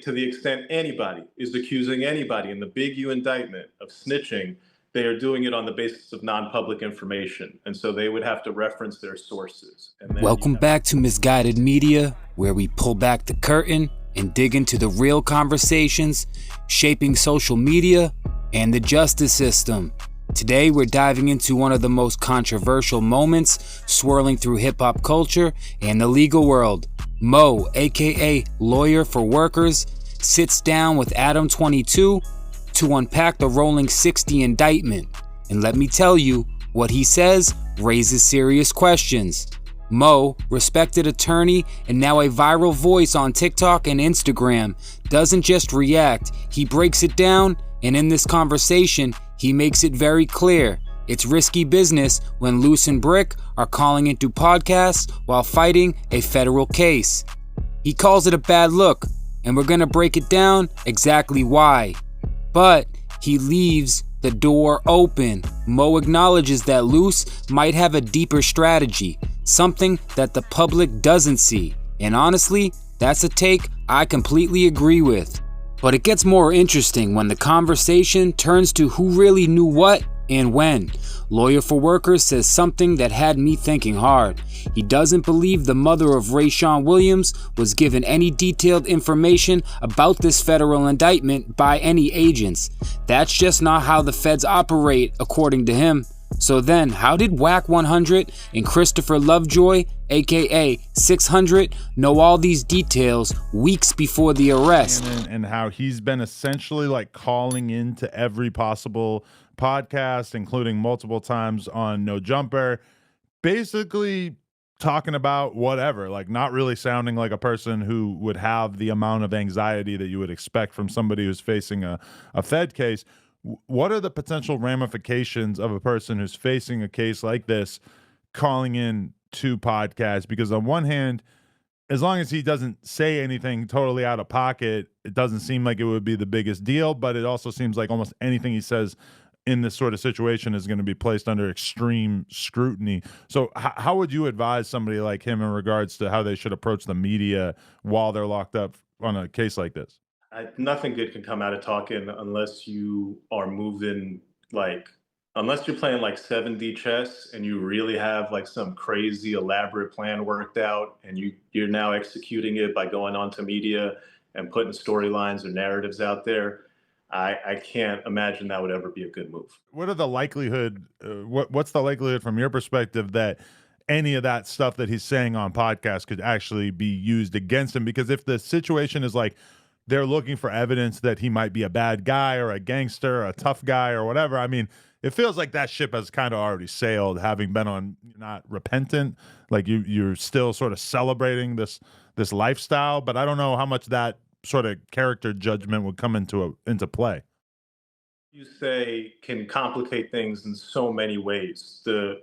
to the extent anybody is accusing anybody in the big U indictment of snitching, they are doing it on the basis of non-public information. And so they would have to reference their sources. And then Welcome back to Misguided Media, where we pull back the curtain and dig into the real conversations shaping social media and the justice system. Today, we're diving into one of the most controversial moments swirling through hip-hop culture and the legal world. Mo, aka Lawyer for Workers, sits down with Adam 22 to unpack the Rollin 60 indictment. And let me tell you, what he says raises serious questions. Mo, respected attorney and now a viral voice on TikTok and Instagram, doesn't just react, he breaks it down, and in this conversation, he makes it very clear. It's risky business when Luce and Brick are calling into podcasts while fighting a federal case. He calls it a bad look, and we're gonna break it down exactly why. But he leaves the door open. Mo acknowledges that Luce might have a deeper strategy, something that the public doesn't see. And honestly, that's a take I completely agree with. But it gets more interesting when the conversation turns to who really knew what and when. Lawyer for Workers says something that had me thinking hard. He doesn't believe the mother of Rayshawn Williams was given any detailed information about this federal indictment by any agents. That's just not how the feds operate, according to him. So then, how did Whack 100 and Christopher Lovejoy, aka 600, know all these details weeks before the arrest? And how he's been essentially like calling into every possible podcast, including multiple times on No Jumper, basically talking about whatever, like not really sounding like a person who would have the amount of anxiety that you would expect from somebody who's facing a Fed case. What are the potential ramifications of a person who's facing a case like this calling in to podcasts? Because on one hand, as long as he doesn't say anything totally out of pocket, it doesn't seem like it would be the biggest deal, but it also seems like almost anything he says in this sort of situation is going to be placed under extreme scrutiny. So how would you advise somebody like him in regards to how they should approach the media while they're locked up on a case like this? Nothing good can come out of talking unless you are moving, unless you're playing like 7D chess and you really have like some crazy elaborate plan worked out and you're now executing it by going onto media and putting storylines or narratives out there. I can't imagine that would ever be a good move. What are the likelihood, what's the likelihood from your perspective that any of that stuff that he's saying on podcasts could actually be used against him? Because if the situation is like, they're looking for evidence that he might be a bad guy or a gangster or a tough guy or whatever. I mean, it feels like that ship has kind of already sailed, having been on not repentant, like you're still sort of celebrating this lifestyle. But I don't know how much that sort of character judgment would come into play. You say can complicate things in so many ways. The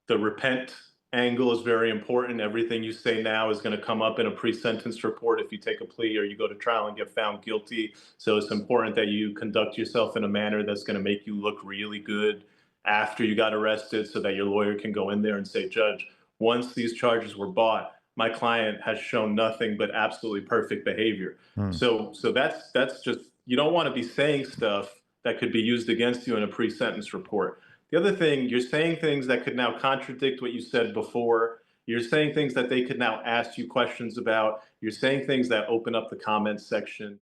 repent angle is very important. Everything you say now is going to come up in a pre-sentence report if you take a plea or you go to trial and get found guilty. So it's important that you conduct yourself in a manner that's going to make you look really good after you got arrested so that your lawyer can go in there and say, Judge, once these charges were brought, my client has shown nothing but absolutely perfect behavior. So that's just, you don't want to be saying stuff that could be used against you in a pre-sentence report. The other thing, you're saying things that could now contradict what you said before. You're saying things that they could now ask you questions about. You're saying things that open up the comments section.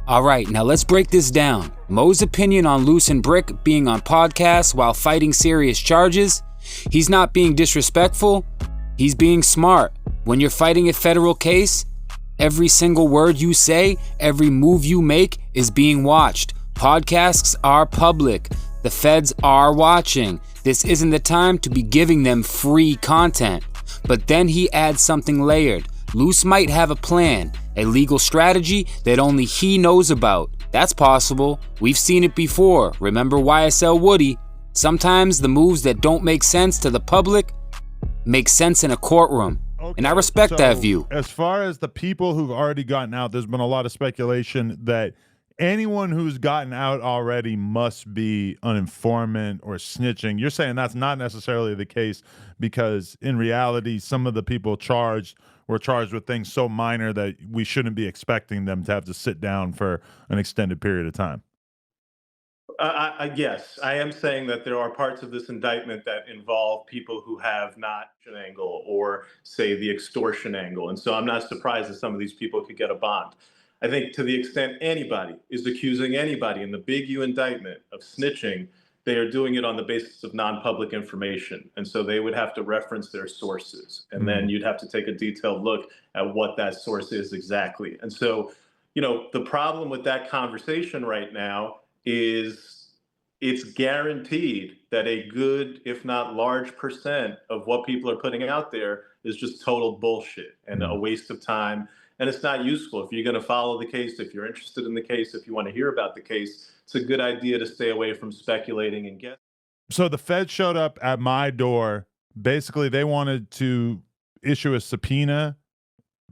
All right, now let's break this down. Mo's opinion on Luce and Brick being on podcasts while fighting serious charges. He's not being disrespectful. He's being smart. When you're fighting a federal case, every single word you say, every move you make is being watched. Podcasts are public. The feds are watching. This isn't the time to be giving them free content. But then he adds something layered. Luce might have a plan, a legal strategy that only he knows about. That's possible. We've seen it before. Remember YSL Woody? Sometimes the moves that don't make sense to the public make sense in a courtroom. Okay, and I respect that view. As far as the people who've already gotten out, there's been a lot of speculation that anyone who's gotten out already must be an informant or snitching. You're saying that's not necessarily the case because in reality, some of the people charged were charged with things so minor that we shouldn't be expecting them to have to sit down for an extended period of time. Yes, I am saying that there are parts of this indictment that involve people who have not an angle or say the extortion angle. And so I'm not surprised that some of these people could get a bond. I think to the extent anybody is accusing anybody in the big U indictment of snitching, they are doing it on the basis of non-public information. And so they would have to reference their sources. And then you'd have to take a detailed look at what that source is exactly. And so, the problem with that conversation right now is it's guaranteed that a good, if not large percent of what people are putting out there is just total bullshit and a waste of time. And it's not useful. If you're going to follow the case, if you're interested in the case, if you want to hear about the case, it's a good idea to stay away from speculating and guessing. So the Fed showed up at my door. Basically, they wanted to issue a subpoena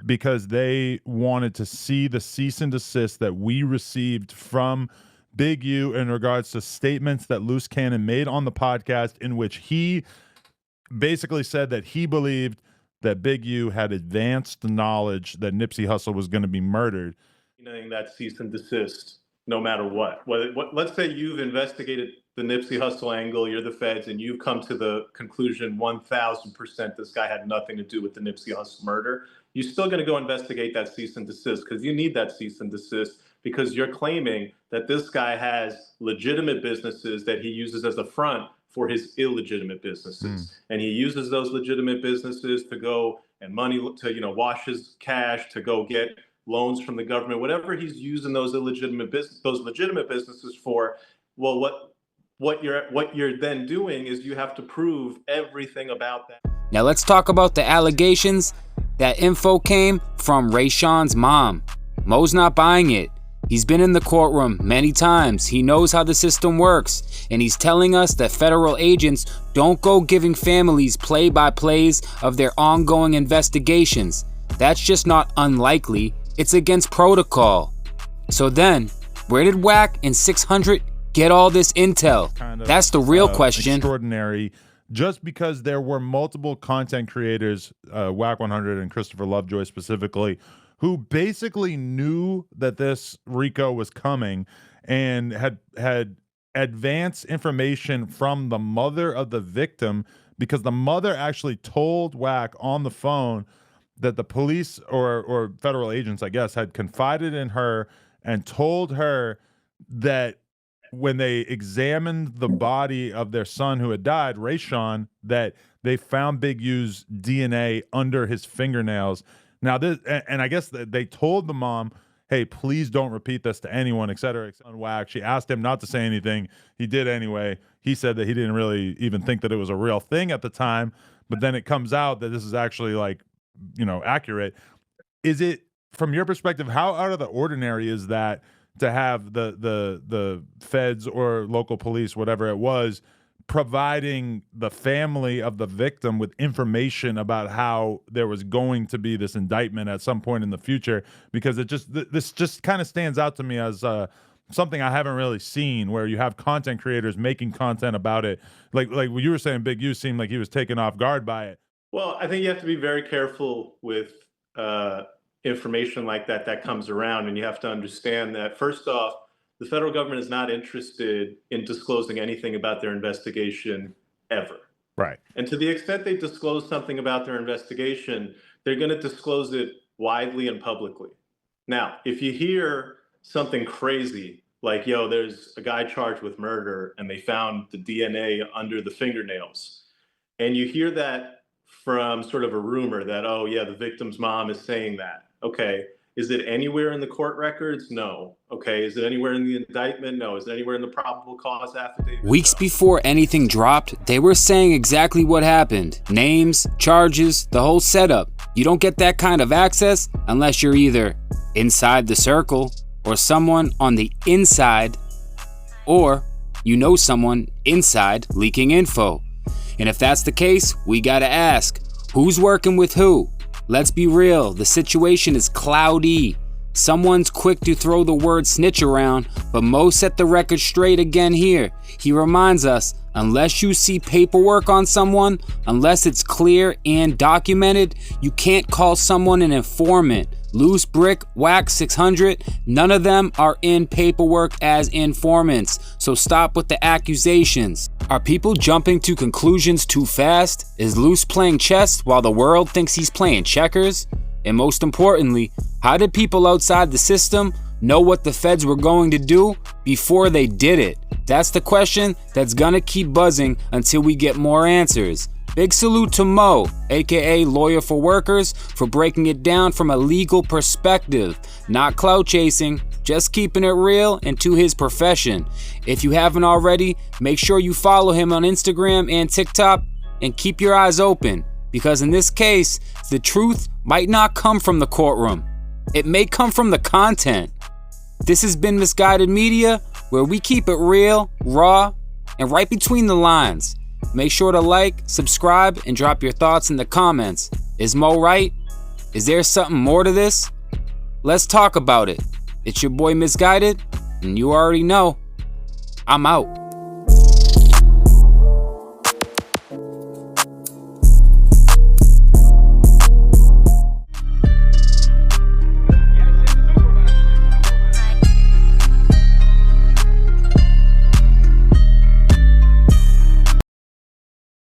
because they wanted to see the cease and desist that we received from Big U in regards to statements that Loose Cannon made on the podcast, in which he basically said that he believed that Big U had advanced knowledge that Nipsey Hussle was going to be murdered. That cease and desist, no matter what. Let's say you've investigated the Nipsey Hussle angle, you're the feds, and you've come to the conclusion 1,000% this guy had nothing to do with the Nipsey Hussle murder. You're still going to go investigate that cease and desist because you need that cease and desist because you're claiming that this guy has legitimate businesses that he uses as a front for his illegitimate businesses. And he uses those legitimate businesses to go and money to, wash his cash, to go get loans from the government, whatever he's using those legitimate businesses for. Well, what you're then doing is you have to prove everything about that. Now let's talk about the allegations. That info came from Rayshawn's mom. Mo's not buying it. He's been in the courtroom many times. He knows how the system works. And he's telling us that federal agents don't go giving families play-by-plays of their ongoing investigations. That's just not unlikely. It's against protocol. So then, where did Wack and 600 get all this intel? That's the real question. Extraordinary. Just because there were multiple content creators, Wack 100 and Christopher Lovejoy specifically, who basically knew that this RICO was coming and had advanced information from the mother of the victim, because the mother actually told Wack on the phone that the police or federal agents, I guess, had confided in her and told her that when they examined the body of their son who had died, Rayshawn, that they found Big U's DNA under his fingernails. Now, this, and I guess they told the mom, hey, please don't repeat this to anyone, et cetera, et cetera. Wack. She asked him not to say anything. He did anyway. He said that he didn't really even think that it was a real thing at the time. But then it comes out that this is actually accurate. Is it, from your perspective, how out of the ordinary is that to have the feds or local police, whatever it was, providing the family of the victim with information about how there was going to be this indictment at some point in the future? Because this just kind of stands out to me as something I haven't really seen, where you have content creators making content about it. Like what you were saying, Big U seemed like he was taken off guard by it. Well, I think you have to be very careful with information like that comes around, and you have to understand that, first off, the federal government is not interested in disclosing anything about their investigation ever. Right. And to the extent they disclose something about their investigation, they're going to disclose it widely and publicly. Now, if you hear something crazy like, there's a guy charged with murder and they found the DNA under the fingernails, and you hear that from sort of a rumor that, oh yeah, the victim's mom is saying that. Okay. Is it anywhere in the court records? No. Okay. Is it anywhere in the indictment? No. Is it anywhere in the probable cause affidavit? Weeks before anything dropped, they were saying exactly what happened. Names, charges, the whole setup. You don't get that kind of access unless you're either inside the circle or someone on the inside, or someone inside leaking info. And if that's the case, we gotta ask, who's working with who? Let's be real, the situation is cloudy. Someone's quick to throw the word snitch around, but Mo set the record straight again here. He reminds us, unless you see paperwork on someone, unless it's clear and documented, you can't call someone an informant. Loose Brick, Wax 600, none of them are in paperwork as informants, so stop with the accusations. Are people jumping to conclusions too fast? Is Loose playing chess while the world thinks he's playing checkers? And most importantly, how did people outside the system know what the feds were going to do before they did it? That's the question that's gonna keep buzzing until we get more answers. Big salute to Mo, aka Lawyer for Workers, for breaking it down from a legal perspective. Not clout chasing, just keeping it real and to his profession. If you haven't already, make sure you follow him on Instagram and TikTok and keep your eyes open, because in this case, the truth might not come from the courtroom. It may come from the content. This has been Misguided Media, where we keep it real, raw, and right between the lines. Make sure to like, subscribe, and drop your thoughts in the comments. Is Mo right? Is there something more to this? Let's talk about it. It's your boy Misguided, and you already know, I'm out.